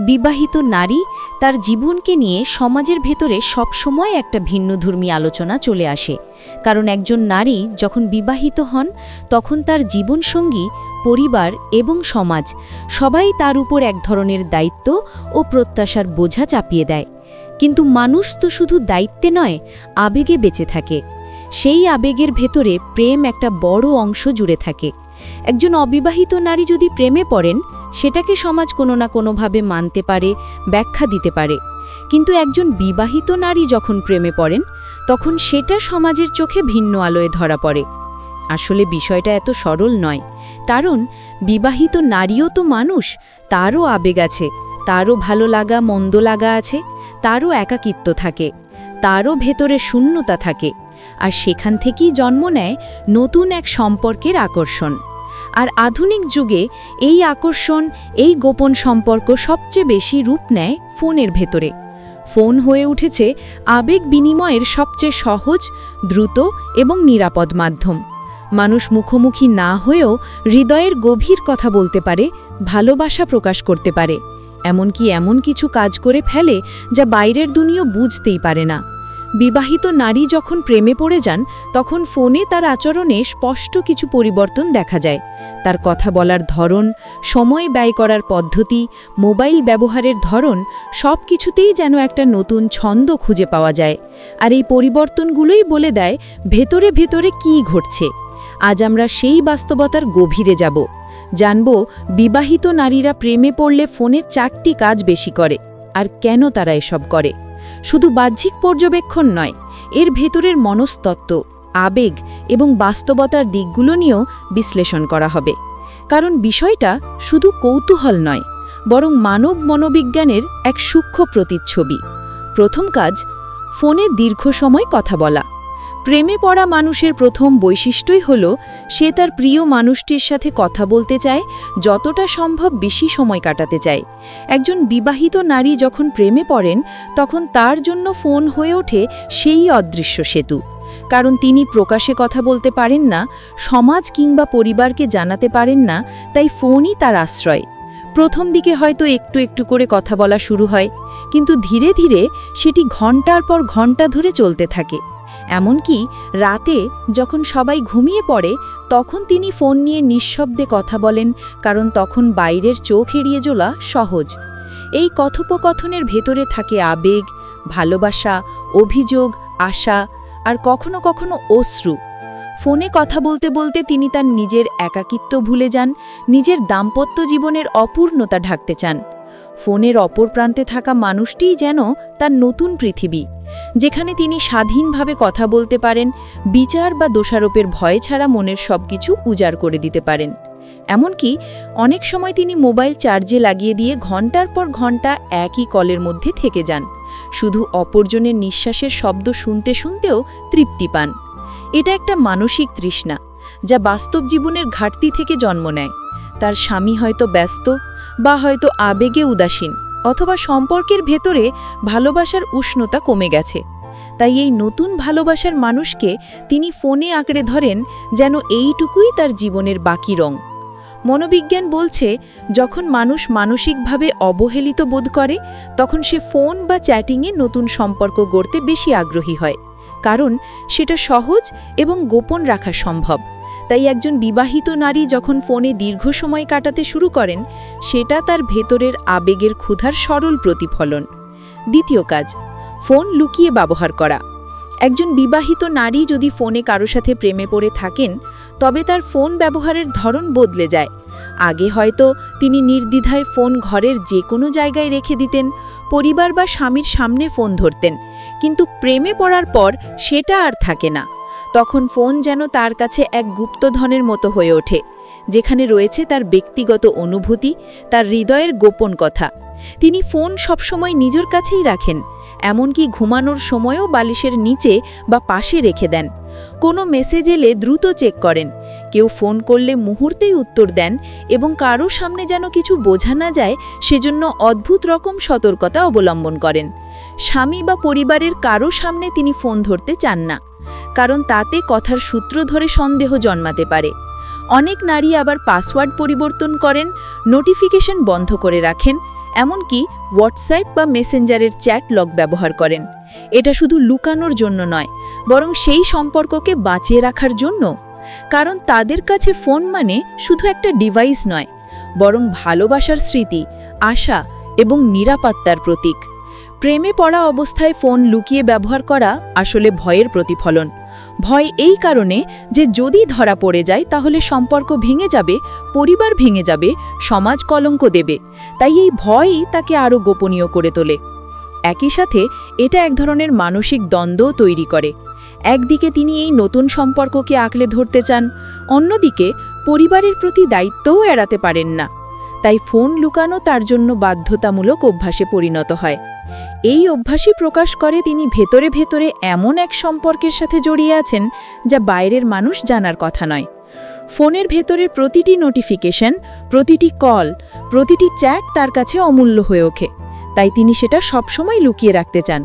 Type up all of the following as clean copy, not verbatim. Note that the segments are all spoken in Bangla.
বিবাহিত নারী তার জীবনকে নিয়ে সমাজের ভেতরে সবসময় একটা ভিন্নধর্মী আলোচনা চলে আসে, কারণ একজন নারী যখন বিবাহিত হন তখন তার জীবনসঙ্গী, পরিবার এবং সমাজ সবাই তার উপর এক ধরনের দায়িত্ব ও প্রত্যাশার বোঝা চাপিয়ে দেয়। কিন্তু মানুষ তো শুধু দায়িত্বে নয়, আবেগে বেঁচে থাকে। সেই আবেগের ভেতরে প্রেম একটা বড় অংশ জুড়ে থাকে। একজন অবিবাহিত নারী যদি প্রেমে পড়েন, সেটাকে সমাজ কোনো না কোনোভাবে মানতে পারে, ব্যাখ্যা দিতে পারে। কিন্তু একজন বিবাহিত নারী যখন প্রেমে পড়েন, তখন সেটা সমাজের চোখে ভিন্ন আলোয় ধরা পড়ে। আসলে বিষয়টা এত সরল নয়, কারণ বিবাহিত নারীও তো মানুষ, তারও আবেগ আছে, তারও ভালো লাগা মন্দ লাগা আছে, তারও একাকিত্ব থাকে, তারও ভেতরে শূন্যতা থাকে। আর সেখান থেকেই জন্ম নেয় নতুন এক সম্পর্কের আকর্ষণ। আর আধুনিক যুগে এই আকর্ষণ, এই গোপন সম্পর্ক সবচেয়ে বেশি রূপ নেয় ফোনের ভেতরে। ফোন হয়ে উঠেছে আবেগ বিনিময়ের সবচেয়ে সহজ, দ্রুত এবং নিরাপদ মাধ্যম। মানুষ মুখোমুখি না হয়েও হৃদয়ের গভীর কথা বলতে পারে, ভালোবাসা প্রকাশ করতে পারে, এমনকি এমন কিছু কাজ করে ফেলে যা বাইরের দুনিয়া বুঝতেই পারে না। বিবাহিত নারী যখন প্রেমে পড়ে যান, তখন ফোনে তার আচরণে স্পষ্ট কিছু পরিবর্তন দেখা যায়। তার কথা বলার ধরন, সময় ব্যয় করার পদ্ধতি, মোবাইল ব্যবহারের ধরন, সব কিছুতেই যেন একটা নতুন ছন্দ খুঁজে পাওয়া যায়। আর এই পরিবর্তনগুলোই বলে দেয় ভেতরে ভেতরে কী ঘটছে। আজ আমরা সেই বাস্তবতার গভীরে যাব, জানব বিবাহিত নারীরা প্রেমে পড়লে ফোনের 4টি কাজ বেশি করে, আর কেন তারা এসব করে। শুধু বাহ্যিক পর্যবেক্ষণ নয়, এর ভেতরের মনস্তত্ত্ব, আবেগ এবং বাস্তবতার দিকগুলো নিয়েও বিশ্লেষণ করা হবে। কারণ বিষয়টা শুধু কৌতূহল নয়, বরং মানব মনোবিজ্ঞানের এক সূক্ষ্ম প্রতিচ্ছবি। প্রথম কাজ, ফোনে দীর্ঘ সময় কথা বলা। প্রেমে পড়া মানুষের প্রথম বৈশিষ্ট্যই হল সে তার প্রিয় মানুষটির সাথে কথা বলতে চায়, যতটা সম্ভব বেশি সময় কাটাতে চায়। একজন বিবাহিত নারী যখন প্রেমে পড়েন, তখন তার জন্য ফোন হয়ে ওঠে সেই অদৃশ্য সেতু। কারণ তিনি প্রকাশে কথা বলতে পারেন না, সমাজ কিংবা পরিবারকে জানাতে পারেন না, তাই ফোনই তার আশ্রয়। প্রথম দিকে হয়তো একটু একটু করে কথা বলা শুরু হয়, কিন্তু ধীরে ধীরে সেটি ঘন্টার পর ঘন্টা ধরে চলতে থাকে। এমনকি রাতে যখন সবাই ঘুমিয়ে পড়ে, তখন তিনি ফোন নিয়ে নিঃশব্দে কথা বলেন, কারণ তখন বাইরের চোখ এড়িয়ে চলা সহজ। এই কথোপকথনের ভেতরে থাকে আবেগ, ভালোবাসা, অভিযোগ, আশা আর কখনো কখনো অশ্রু। ফোনে কথা বলতে বলতে তিনি তার নিজের একাকিত্ব ভুলে যান, নিজের দাম্পত্য জীবনের অপূর্ণতা ঢাকতে চান। ফোনের অপর প্রান্তে থাকা মানুষটিই যেন তার নতুন পৃথিবী, যেখানে তিনি স্বাধীনভাবে কথা বলতে পারেন, বিচার বা দোষারোপের ভয় ছাড়া মনের সবকিছু উজাড় করে দিতে পারেন। এমনকি অনেক সময় তিনি মোবাইল চার্জে লাগিয়ে দিয়ে ঘন্টার পর ঘন্টা একই কলের মধ্যে থেকে যান, শুধু অপরজনের নিঃশ্বাসের শব্দ শুনতে শুনতেও তৃপ্তি পান। এটা একটা মানসিক তৃষ্ণা, যা বাস্তব জীবনের ঘাটতি থেকে জন্ম নেয়। তার স্বামী হয়তো ব্যস্ত, বা হয়তো আবেগে উদাসীন, অথবা সম্পর্কের ভেতরে ভালোবাসার উষ্ণতা কমে গেছে। তাই এই নতুন ভালোবাসার মানুষকে তিনি ফোনে আঁকড়ে ধরেন, যেন এইটুকুই তার জীবনের বাকি রং। মনোবিজ্ঞান বলছে, যখন মানুষ মানসিকভাবে অবহেলিত বোধ করে, তখন সে ফোন বা চ্যাটিংয়ে নতুন সম্পর্ক গড়তে বেশি আগ্রহী হয়, কারণ সেটা সহজ এবং গোপন রাখা সম্ভব। তাই একজন বিবাহিত নারী যখন ফোনে দীর্ঘ সময় কাটাতে শুরু করেন, সেটা তার ভেতরের আবেগের ক্ষুধার সরল প্রতিফলন। দ্বিতীয় কাজ, ফোন লুকিয়ে ব্যবহার করা। একজন বিবাহিত নারী যদি ফোনে কারো সাথে প্রেমে পড়ে থাকেন, তবে তার ফোন ব্যবহারের ধরন বদলে যায়। আগে হয়তো তিনি নির্দ্বিধায় ফোন ঘরের যে কোনো জায়গায় রেখে দিতেন, পরিবার বা স্বামীর সামনে ফোন ধরতেন। কিন্তু প্রেমে পড়ার পর সেটা আর থাকে না। তখন ফোন যেন তার কাছে এক গুপ্তধনের মতো হয়ে ওঠে, যেখানে রয়েছে তার ব্যক্তিগত অনুভূতি, তার হৃদয়ের গোপন কথা। তিনি ফোন সবসময় নিজের কাছেই রাখেন, এমনকি ঘুমানোর সময়ও বালিশের নিচে বা পাশে রেখে দেন। কোনো মেসেজ এলে দ্রুত চেক করেন, কেউ ফোন করলে মুহূর্তেই উত্তর দেন, এবং কারো সামনে যেন কিছু বোঝা না যায় সেজন্য অদ্ভুত রকম সতর্কতা অবলম্বন করেন। স্বামী বা পরিবারের কারো সামনে তিনি ফোন ধরতে চান না, কারণ তাতে কথার সূত্র ধরে সন্দেহ জন্মাতে পারে। অনেক নারী আবার পাসওয়ার্ড পরিবর্তন করেন, নোটিফিকেশন বন্ধ করে রাখেন, এমনকি হোয়াটসঅ্যাপ বা মেসেঞ্জারের চ্যাট লগ ব্যবহার করেন। এটা শুধু লুকানোর জন্য নয়, বরং সেই সম্পর্ককে বাঁচিয়ে রাখার জন্য। কারণ তাদের কাছে ফোন মানে শুধু একটা ডিভাইস নয়, বরং ভালোবাসার স্মৃতি, আশা এবং নিরাপত্তার প্রতীক। প্রেমে পড়া অবস্থায় ফোন লুকিয়ে ব্যবহার করা আসলে ভয়ের প্রতিফলন। ভয় এই কারণে যে যদি ধরা পড়ে যায় তাহলে সম্পর্ক ভেঙে যাবে, পরিবার ভেঙে যাবে, সমাজ কলঙ্ক দেবে। তাই এই ভয়ই তাকে আরও গোপনীয় করে তোলে। একই সাথে এটা এক ধরনের মানসিক দ্বন্দ্বও তৈরি করে। একদিকে তিনি এই নতুন সম্পর্ককে আঁকড়ে ধরতে চান, অন্যদিকে পরিবারের প্রতি দায়িত্বও এড়াতে পারেন না। তাই ফোন লুকানো তার জন্য বাধ্যতামূলক অভ্যাসে পরিণত হয়। এই অভ্যাসই প্রকাশ করে তিনি ভেতরে ভেতরে এমন এক সম্পর্কের সাথে জড়িয়ে আছেন যা বাইরের মানুষ জানার কথা নয়। ফোনের ভেতরের প্রতিটি নোটিফিকেশন, প্রতিটি কল, প্রতিটি চ্যাট তার কাছে অমূল্য হয়ে ওঠে। তাই তিনি সেটা সবসময় লুকিয়ে রাখতে চান।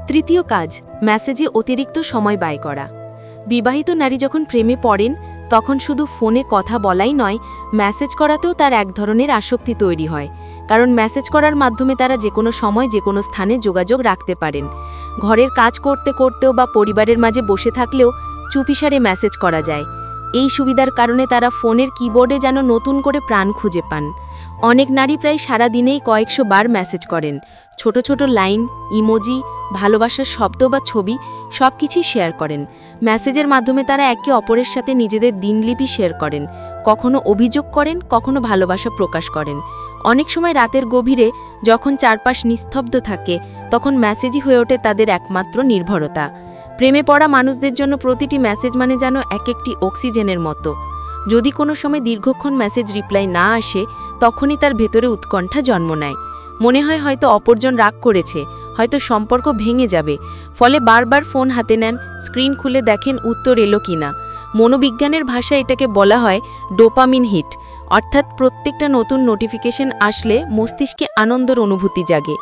তৃতীয় কাজ, মেসেজে অতিরিক্ত সময় ব্যয় করা। বিবাহিত নারী যখন প্রেমে পড়েন তখন শুধু ফোনে কথা বলাই নয়, মেসেজ করাতেও তার এক ধরনের আসক্তি তৈরি হয়। কারণ মেসেজ করার মাধ্যমে তারা যে কোনো সময় যে কোনো স্থানে যোগাযোগ রাখতে পারেন। ঘরের কাজ করতে করতেও বা পরিবারের মাঝে বসে থাকলেও চুপিসারে মেসেজ করা যায়। এই সুবিধার কারণে তারা ফোনের কিবোর্ডে যেন নতুন করে প্রাণ খুঁজে পান। অনেক নারী প্রায় সারা দিনেই কয়েকশো বার মেসেজ করেন। ছোট ছোট লাইন, ইমোজি, ভালোবাসার শব্দ বা ছবি সব কিছুই শেয়ার করেন। মেসেজের মাধ্যমে তারা একে অপরের সাথে নিজেদের দিনলিপি শেয়ার করেন, কখনো অভিযোগ করেন, কখনো ভালোবাসা প্রকাশ করেন। অনেক সময় রাতের গভীরে যখন চারপাশ নিস্তব্ধ থাকে তখন মেসেজই হয়ে ওঠে তাদের একমাত্র নির্ভরতা। প্রেমে পড়া মানুষদের জন্য প্রতিটি মেসেজ মানে যেন এক একটি অক্সিজেনের মতো। যদি কোনো সময় দীর্ঘক্ষণ মেসেজ রিপ্লাই না আসে তখনই তার ভেতরে উৎকণ্ঠা জন্ম নেয়। মনে হয় হয়তো অপরজন রাগ করেছে, হয়তো সম্পর্ক ভেঙে যাবে। ফলে বারবার ফোন হাতে নেন, স্ক্রিন খুলে দেখেন উত্তর এলো কিনা। মনোবিজ্ঞানের ভাষায় এটাকে বলা হয় ডোপামিন হিট। অর্থাৎ প্রত্যেকটা নতুন নোটিফিকেশন আসলে মস্তিষ্কে আনন্দের অনুভূতি জাগে।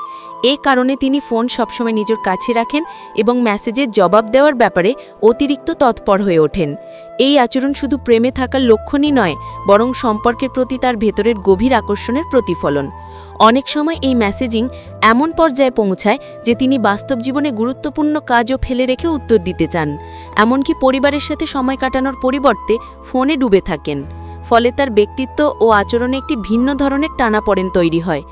এই কারণে তিনি ফোন সবসময় নিজের কাছে রাখেন এবং মেসেজের জবাব দেওয়ার ব্যাপারে অতিরিক্ত তৎপর হয়ে ওঠেন। এই আচরণ শুধু প্রেমে থাকার লক্ষণই নয়, বরং সম্পর্কের প্রতি তার ভেতরের গভীর আকর্ষণের প্রতিফলন। অনেক সময় এই মেসেজিং এমন পর্যায়ে পৌঁছায় যে তিনি বাস্তব জীবনে গুরুত্বপূর্ণ কাজও ফেলে রেখে উত্তর দিতে চান। এমনকি পরিবারের সাথে সময় কাটানোর পরিবর্তে ফোনে ডুবে থাকেন। ফলে তার ব্যক্তিত্ব ও আচরণে একটি ভিন্ন ধরনের টানাপোড়েন তৈরি হয়।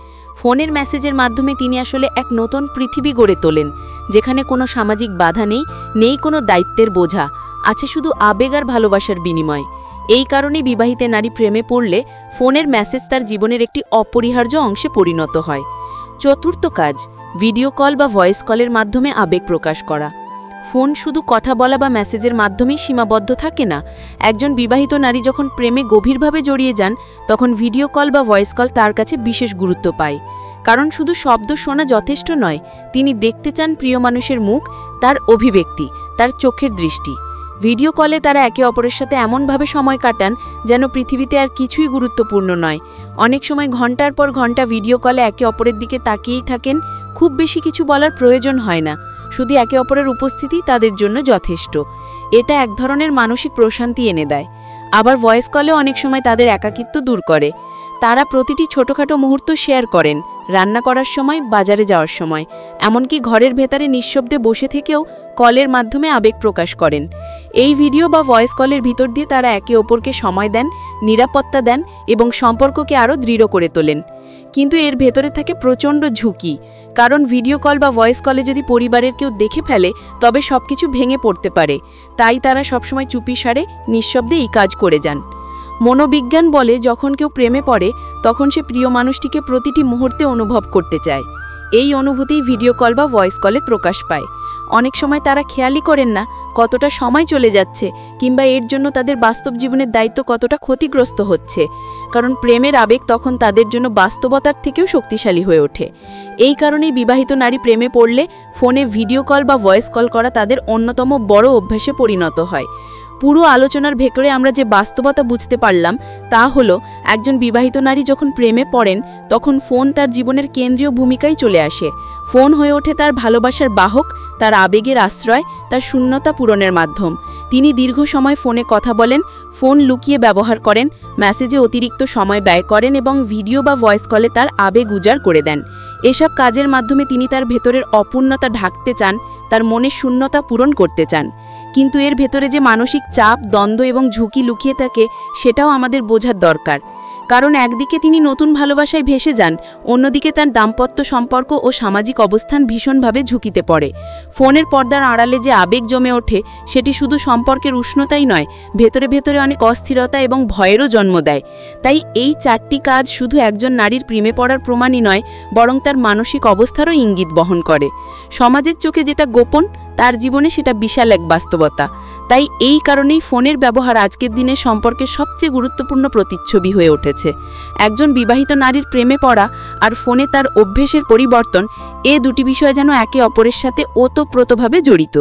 ফোনের মেসেজের মাধ্যমে তিনি আসলে এক নতুন পৃথিবী গড়ে তোলেন, যেখানে কোনো সামাজিক বাধা নেই, নেই কোনো দায়িত্বের বোঝা, আছে শুধু আবেগ আর ভালোবাসার বিনিময়। এই কারণে বিবাহিত নারী প্রেমে পড়লে ফোনের মেসেজ তার জীবনের একটি অপরিহার্য অংশে পরিণত হয়। চতুর্থ কাজ, ভিডিও কল বা ভয়েস কলের মাধ্যমে আবেগ প্রকাশ করা। ফোন শুধু কথা বলা বা মেসেজের মাধ্যমেই সীমাবদ্ধ থাকে না। একজন বিবাহিত নারী যখন প্রেমে গভীরভাবে জড়িয়ে যান তখন ভিডিও কল বা ভয়েস কল তার কাছে বিশেষ গুরুত্ব পায়। কারণ শুধু শব্দ শোনা যথেষ্ট নয়, তিনি দেখতে চান প্রিয় মানুষের মুখ, তার অভিব্যক্তি, তার চোখের দৃষ্টি। ভিডিও কলে তারা একে অপরের সাথে এমনভাবে সময় কাটান যেন পৃথিবীতে আর কিছুই গুরুত্বপূর্ণ নয়। অনেক সময় ঘন্টার পর ঘন্টা ভিডিও কলে একে অপরের দিকে তাকিয়েই থাকেন। খুব বেশি কিছু বলার প্রয়োজন হয় না, শুধু একে অপরের উপস্থিতি তাদের জন্য যথেষ্ট। এটা এক ধরনের মানসিক প্রশান্তি এনে দেয়। আবার ভয়েস কলে অনেক সময় তাদের একাকিত্ব দূর করে। তারা প্রতিটি ছোটখাটো মুহূর্ত শেয়ার করেন, রান্না করার সময়, বাজারে যাওয়ার সময়, এমনকি ঘরের ভেতরে নিঃশব্দে বসে থেকেও কলের মাধ্যমে আবেগ প্রকাশ করেন। এই ভিডিও বা ভয়েস কলের ভিতর দিয়ে তারা একে অপরকে সময় দেন, নিরাপত্তা দেন এবং সম্পর্ককে আরও দৃঢ় করে তোলেন। কিন্তু এর ভেতরে থাকে প্রচণ্ড ঝুঁকি। কারণ ভিডিও কল বা ভয়েস কলে যদি পরিবারের কেউ দেখে ফেলে তবে সবকিছু ভেঙে পড়তে পারে। তাই তারা সবসময় চুপিসারে নিঃশব্দে এই কাজ করে যান। মনোবিজ্ঞান বলে যখন কেউ প্রেমে পড়ে তখন সে প্রিয় মানুষটিকে প্রতিটি মুহূর্তে অনুভব করতে চায়। এই অনুভূতি ভিডিও কল বা ভয়েস কলে প্রকাশ পায়। অনেক সময় তারা খেয়ালই করেন না কতটা সময় চলে যাচ্ছে কিংবা এর জন্য তাদের বাস্তব জীবনের দায়িত্ব কতটা ক্ষতিগ্রস্ত হচ্ছে। কারণ প্রেমের আবেগ তখন তাদের জন্য বাস্তবতার থেকেও শক্তিশালী হয়ে ওঠে। এই কারণেই বিবাহিত নারী প্রেমে পড়লে ফোনে ভিডিও কল বা ভয়েস কল করা তাদের অন্যতম বড় অভ্যাসে পরিণত হয়। পুরো আলোচনার ভেতরে আমরা যে বাস্তবতা বুঝতে পারলাম তা হলো, একজন বিবাহিত নারী যখন প্রেমে পড়েন তখন ফোন তার জীবনের কেন্দ্রীয় ভূমিকায় চলে আসে। ফোন হয়ে ওঠে তার ভালোবাসার বাহক, তার আবেগের আশ্রয়, তার শূন্যতা পূরণের মাধ্যম। তিনি দীর্ঘ সময় ফোনে কথা বলেন, ফোন লুকিয়ে ব্যবহার করেন, মেসেজে অতিরিক্ত সময় ব্যয় করেন এবং ভিডিও বা ভয়েস কলে তার আবেগ উজাড় করে দেন। এসব কাজের মাধ্যমে তিনি তার ভেতরের অপূর্ণতা ঢাকতে চান, তার মনের শূন্যতা পূরণ করতে চান। কিন্তু এর ভেতরে যে মানসিক চাপ, দ্বন্দ্ব এবং ঝুঁকি লুকিয়ে থাকে সেটাও আমাদের বোঝার দরকার। কারণ একদিকে তিনি নতুন ভালোবাসায় ভেসে যান, অন্যদিকে তার দাম্পত্য সম্পর্ক ও সামাজিক অবস্থান ভীষণভাবে ঝুঁকিতে পড়ে। ফোনের পর্দার আড়ালে যে আবেগ জমে ওঠে সেটি শুধু সম্পর্কের উষ্ণতাই নয়, ভেতরে ভেতরে অনেক অস্থিরতা এবং ভয়েরও জন্ম দেয়। তাই এই 4টি কাজ শুধু একজন নারীর প্রেমে পড়ার প্রমাণই নয়, বরং তার মানসিক অবস্থারও ইঙ্গিত বহন করে। সমাজের চোখে যেটা গোপন, তার জীবনে সেটা বিশাল এক বাস্তবতা। তাই এই কারণেই ফোনের ব্যবহার আজকের দিনে সম্পর্কের সবচেয়ে গুরুত্বপূর্ণ প্রতিচ্ছবি হয়ে উঠেছে। একজন বিবাহিত নারীর প্রেমে পড়া আর ফোনে তার অভ্যেসের পরিবর্তন, এ দুটি বিষয় যেন একে অপরের সাথে ওতপ্রোতভাবে জড়িত।